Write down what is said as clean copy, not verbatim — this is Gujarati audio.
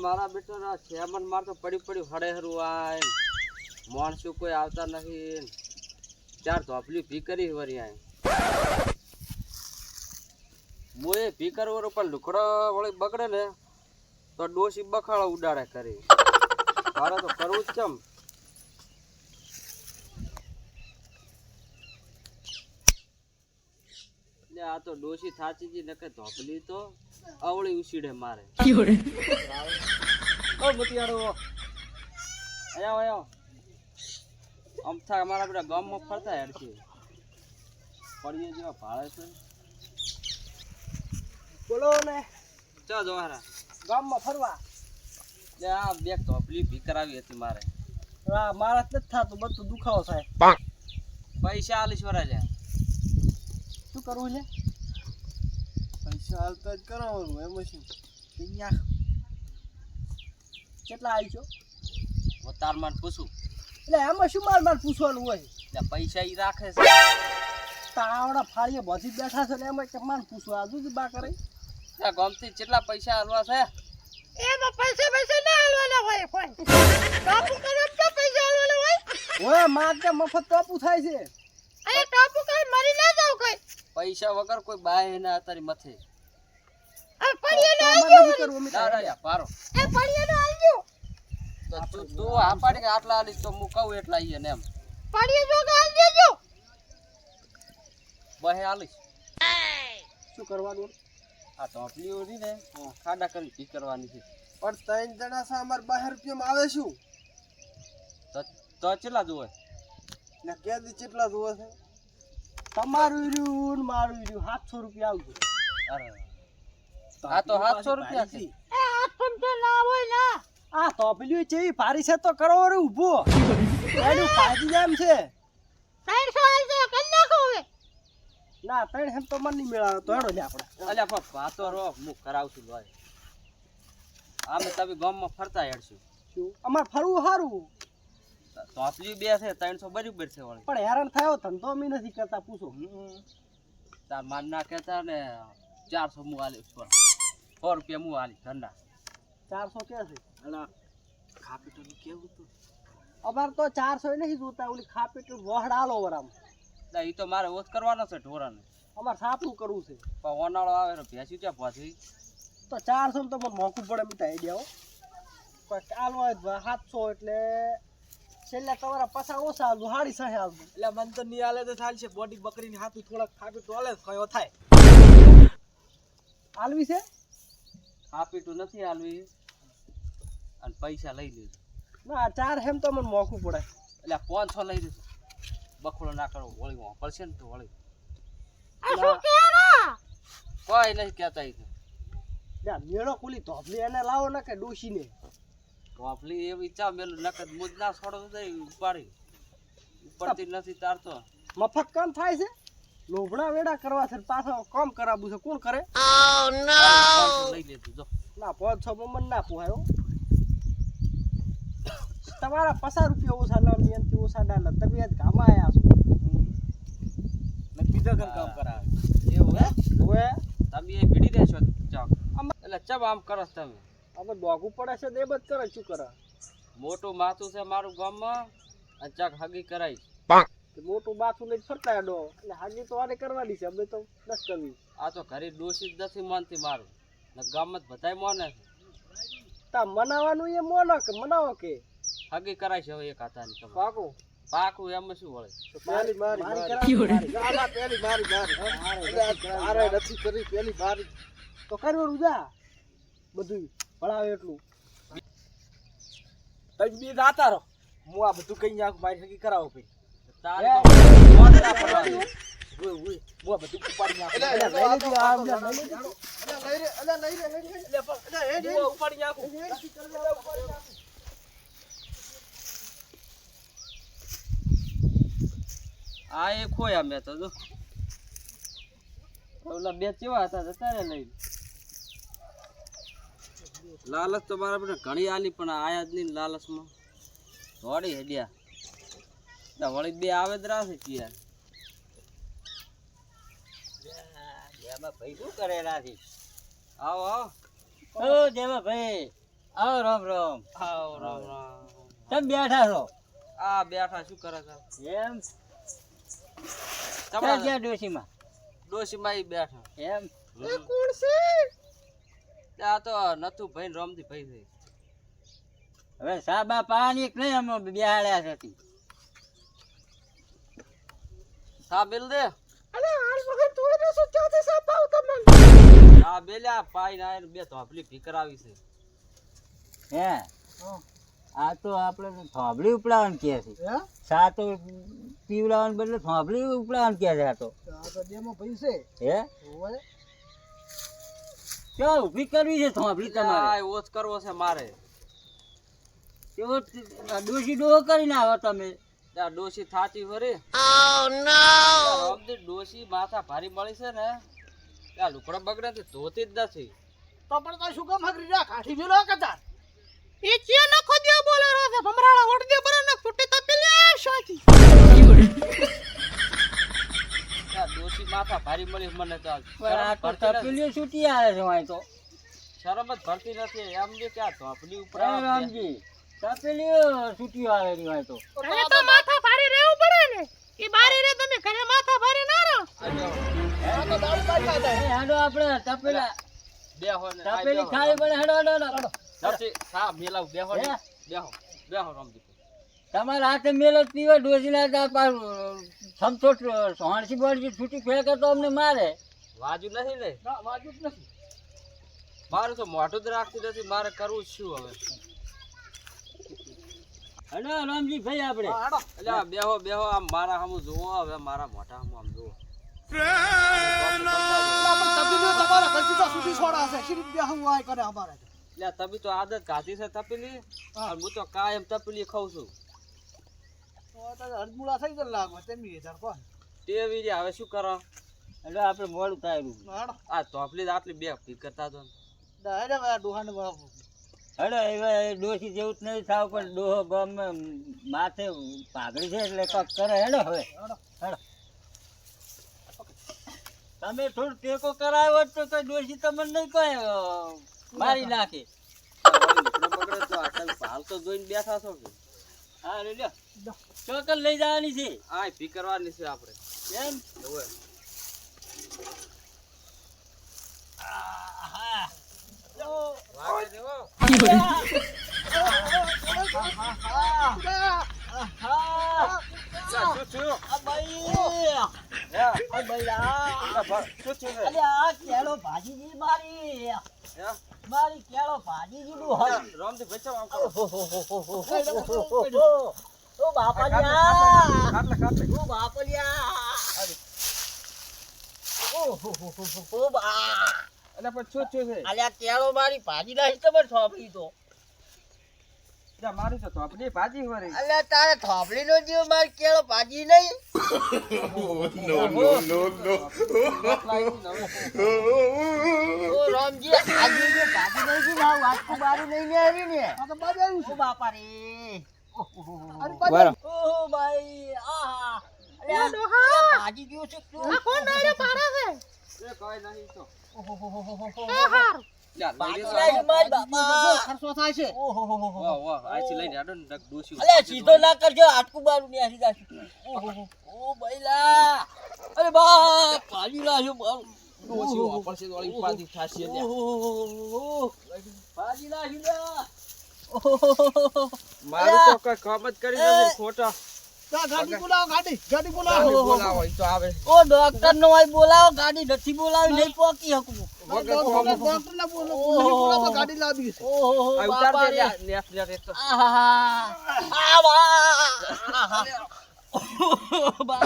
મારા બેટા શેમન માર તો પડી હડે હરું આય માણસો કોઈ આવતા નહીં ચાર ધોપલી ભી કરી વરી આય મોએ ભી કરવો પણ લુકડો વળી બગડે ને તો ડોસી બખાડો ઉડાડે કરી મારે તો કરવું જ કેમ આ તો ડોસી થાચી જી નકે ધોપલી તો અવળી ઉસીડે મારે ઓ મુતિયાડો આયો અમથા અમારા બધા ગામમાં ફરતા હેડ છે પડીએ જેવા ભાળે છે બોલો ને ચા જોહારા ગામમાં ફરવા લે આ બે ધોપલી ભી કરાવી હતી મારે મારા જ નથી થતું બધું દુખાવો થાય પૈસા આલીશ વરા લે શું કરવું છે પૈસા હાલતા જ કરાવવાનું એમ શું કેટલા આવી છો હું તાર માન પૂછું એટલે એમાં શું માર પૂછવાનું હોય એટલે પૈસા ઈ રાખે છે તાવડા ફાળીએ બધી બેઠા છે ને એમાં કે માન પૂછવા આજુ જ બા કરે ત્યાં ગામથી કેટલા પૈસા હાલવા છે એમાં પૈસા ના હાલવાના હોય કોઈ ટોપુ કરે તો પૈસા હાલવાના હોય ઓય માર કે મફત ટોપુ થાય છે અરે ટોપુ કઈ મરી ના જાવ કઈ પૈસા વગર કોઈ બાય ના તારી મથે આ પડિયાનો નથી કરવું અમે ના યા પારો એ પડિયાનો આલજો તો તું આ પાડી કે આટલા આલીશ તો હું કહું એટલા આઈએ ને એમ પડિયા જો ગાલ દેજો બહે આલીશ શું કરવાનું આ ટોપલી ઓડી ને ખાડા કરી ભી કરવાની છે પણ 3 જણા છે અમાર 12 રૂપિયામાં આવે શું તો કેટલા જોવે ને કેદી કેટલા જોવે છે તમારું રહ્યું મારું રહ્યું 700 રૂપિયા આવજો અરે આ તો 700 રૂપિયા છે એ હાથ પંચો ના હોય ના આ તોપલીઓ ચેવી ભારી છે તો કરો રે ઊભો એનું ફાડી જામ છે 300 આલજો કઈ નાખો હવે ના 3 હેમ તો મન નહીં મેળાવે તો હેડો લે આપણે અલ્યા પપ્પા તો રો હું કરાવશું ભાઈ આમે તમે ગામમાં ફરતા હેડશું શું અમાર ફરવું સારું ટોપલી બે છે 300 બરાબર છે વળી પણ હેરાન થયો ધંધો અમે નથી કરતા પૂછો તાર માન ના કહેતા ને 400 મુ આલી 100 રૂપિયા મુ આલી ધંધા 400 કે છે અલા ખાપીટું કેવું તું અમાર તો 400 નહીં જોતા ઓલી ખાપેટ વહડાલો વરામ ના ઈ તો મારે ઓછ કરવાનો છે ઢોરાને અમાર સાપનું કરવું છે પણ ઓનાળો આવે તો ભેંસી ક્યાં પહોંચી તો 400 ને તો મને મોંઘું પડે મીઠા આઈડિયા હો કોઈ ચાલો હોય 700 એટલે છેલ્લે તમારા પસા ઓછા આવજો 6.5 આવજો એટલે મન તો ની આલે તો થાય છે બોડી બકરીની હાથું થોડાક ખાપી ટોલે કયો થાય આલવી છે ખાપીટું નથી આલવી અને પૈસા લઈ લીધું ના 4 હેમ તો મને મોંઘું પડે એટલે 500 લઈ લીધું બખોડો ના કરો વળી પડશે ને તો વળી આ શું કેરા કોઈ નહીં કહેતા ઈ જા મેળો કુલી ધોપલી એને લાવો ને કે ડોશીને ટોપલી એવી ચા મેલું નકદ મુજ ના છોડો તો ઉપાડી ઉપરથી નથી તારતો મફત કામ થાય છે લોભણા વેડા કરવા છે પાછો કામ કરાવું છે કોણ કરે લઈ લીધું જો ના 500 મન ના પોહાયો તમારા 50 રૂપિયા ઓછા લાવી એનથી ઓછા ડાલા તમે આજ ગામમાં આયા છો ને બીજા ઘર કામ કરાવે એવું હે ઓએ તમે એ ભીડી રહેશો ચાક એટલે ચમ આમ કરો છો તમે હવે ડોગું પડે છે તે બધ કરે શું કરે મોટું માથું છે મારું ગામમાં અને ચાક હગી કરાઈ મોટું બાથું લઈને ફરતા હેડો એટલે હાજી તો આને કરવાની છે અમે તો નસ કરવી આ તો ઘરે ડોસી જ નથી માનતી મારું ને ગામમાં બધાય માને છે તા મનાવાનું એ મોનો કે મનાવો કે હગી કરાઈ છે હવે એક હાથાની તમે પાકો પાકું એમ શું વળે પેલી મારી ના પેલી મારી મારે નથી કરી પેલી મારી તો કરવાનું જા બધું ભણાવે એટલું તમે બી જાતા રહો હું આ બધું કઈ નાખું મારી હગી કરાવો ભાઈ તારે તો મોત ના પડવાની હું આ બધું ઉપાડી નાખું ઉપાડી નાખું આ એ ખોયા મેં તો જો ઓલા બે કેવા હતા જતા રે લઈ લાલચ તો મારા બધા ઘણી આલી પણ આયા જ નહીં લાલચમાં દોડી હેડ્યા વળી બે આવે જ રાશે યાર જેમાં ભાઈ શું કરેલા છે આવો આવો ઓ જેમાં ભાઈ આવો રામ રામ. આવ રામ રામ. તમે બેઠા છો આ બેઠા શું કરે છે એમ? તમારા ક્યાં ડોશીમાં ડોશીમાં ઈ બેઠા એમ? એ કોણ છે આ તો નથુ ભાઈ રમતી ભાઈ છે હવે સાબા પાણી એક નહીં અમે બેહાડ્યા છે તી. સા બેલ દે અરે હાલ વગર તોડે બેસો ચાતે સા પાવ તમને આ બેલ્યા પાઈ ના બે ધોપલી ભીકરાવી છે હે આ તો આપણે થોભલી ઉપડાવવાનું કહે છે. હે સા તો પીવડાવવાનું બદલે થોભલી ઉપડાવવાનું કહે છે. આ તો આ તો ડેમો પૈસે હે ઓય ક્યાં ઊભી કરવી છે થોભલી તમારે? આ ઓછ કરવો છે મારે કેવો ડોશી ડોહો કરીને આવો તમે? ત્યાં ડોશી થાચી ફરી રમતી ડોશી માથા ભારી મળી છે ને ત્યાં લુકડા બગડે છે ધોતી જ નથી તો પણ તો શું કામ હગરી રા કાઠી મેલો કતાર એ ચિયો નખો દિયો બોલે રહો છે ભમરાળા ઓડ દે બરા નખ ફૂટે તો પેલે શાકી ત્યાં ડોશી માથા ભારી મળી મને તો પણ આ તો શરમ તપેલીઓ છૂટી આવે છે અહીં તો. જ ભરતી નથી એમ જે ક્યાં ધોપલી ઉપર હે રામજી, તપેલીઓ છૂટી આવે છે અહીં તો. હવે તો માથા ભારે રહેવું પડે ને એ બારે રે તમે ઘરે માથા ભારે ના રહો આ તો દાળ પાકા દે એ હેડો આપણે તપેલા બેહો ને તપેલી ખાવી પડે. હેડો હેડો હેડો. નથી સા મેલાવ બેહો ને હે? બેહો બેહો રમતી તમારા હાથે મેલો પીવો ડોસીના તા પાછું સમસોટ સોણસી બોણસી છૂટી ફેંકે તો અમને મારે. વાજુ નથી ને ના વાજુ જ નથી મારું તો મોઢું જ રાખતી નથી મારે કરવું જ શું હવે હેડો રામજી ભાઈ આપણે. હા હાડો એટલે આ બેહો બેહો આમ મારા સામું જુઓ હવે મારા મોઢા સામું આમ જુઓ પણ તબીનો તમારા ઘરથી તો સુધી છોડા છે શરીર બે હું આય કરે અમારે એટલે તબી તો આદત કાઢી છે તપેલી અને હું તો કાયમ તપેલી ખાઉં છું તો હરમુલા થઈ જલ લાગો તેમી હેઠળ કોણ ટેવી રે હવે શું કરો હેડો આપણે મોડું થાય રહ્યું. હાડો આ તોપલી આટલી બે ભી કરતા તો ડાયરે આ ડોહાને હેડો હવે ડોસી જેવું જ નહીં થાવ પણ ડોહો ગામમાં માથે પાઘડી છે એટલે કંઈક કરે. હેડો હવે હેડો. તમે થોડું ટેકો કરાવ્યો હોત તો કઈ ડોસી તમને નહીં કહે મારી નાખે. બગડે તો આ તમે હાલ તો જોઈને બેઠા છો કે હા રે લ્યો ચોકલ લઈ જવાની છે આ ભી કરવાની છે આપણે એમ? હવે વાગે દેવો શું થયું આ ભાઈ હે આ ભાઈ આ શું થયું અલે આ કેળો ભાજીજી મારી હે મારી કેળો ભાજીજી નું હલ. રામજી બચાવ આમ કરો ઓ બાપલિયા ખાટલે ખાટલે ઓ બાપલિયા ઓ બા એટલે પણ શું થયું છે અલ્યા કેળો મારી ભાજી નાખી તો પણ થોપડી તો એટલે મારી તો તોપલી ભાજી વળી અલ્યા તારે થોપડી નો જીવ મારી કેળો ભાજી નહીં. ઓ રામજી આજે જે ભાજી નહીં કી લાવ આખું બારું લઈને આવી ને આ તો બાજુ આવ્યું ઓ બાપા રે અરે બાજુ ઓ ભાઈ આહા અલ્યા ડોહા. અલ્યા ભાજી ગયો છે તું. આ કોણ ડાયરે પાડે છે એ કઈ નહીં તો એ હાર ભાજી નાખી મારી બાપા. ખર્ચો થાય છે ઓહોહોહો. વાહ વાહ આથી લઈને આડો ને ડક ડોસી અલ્યા સીધો ના કરજો આટકું બારું ને આસી જાશું. ઓ બૈલા અરે બાપ ભાજી લાજો બારું. ડોસી વાપરશે તો વાળી પાછી થાશે લ્યા ઓહોહોહો. ભાજી નાખી દે. મારું તો કઈ કામ જ કરી નથી ખોટા ગાડી બોલાવો ગાડી બોલાવો બોલાવો ઈ તો આવે ઓ ડોક્ટર નો આઈ બોલાવો ગાડી નથી બોલાવી નહીં પોકી હકું. ડોક્ટર ના બોલો પોલીસ બોલાવો ગાડી લાવી છે ઓહોહો આ ઉતાર બાપા દે રે. લ્યા નેસ લ્યા એક તો આહા આ બા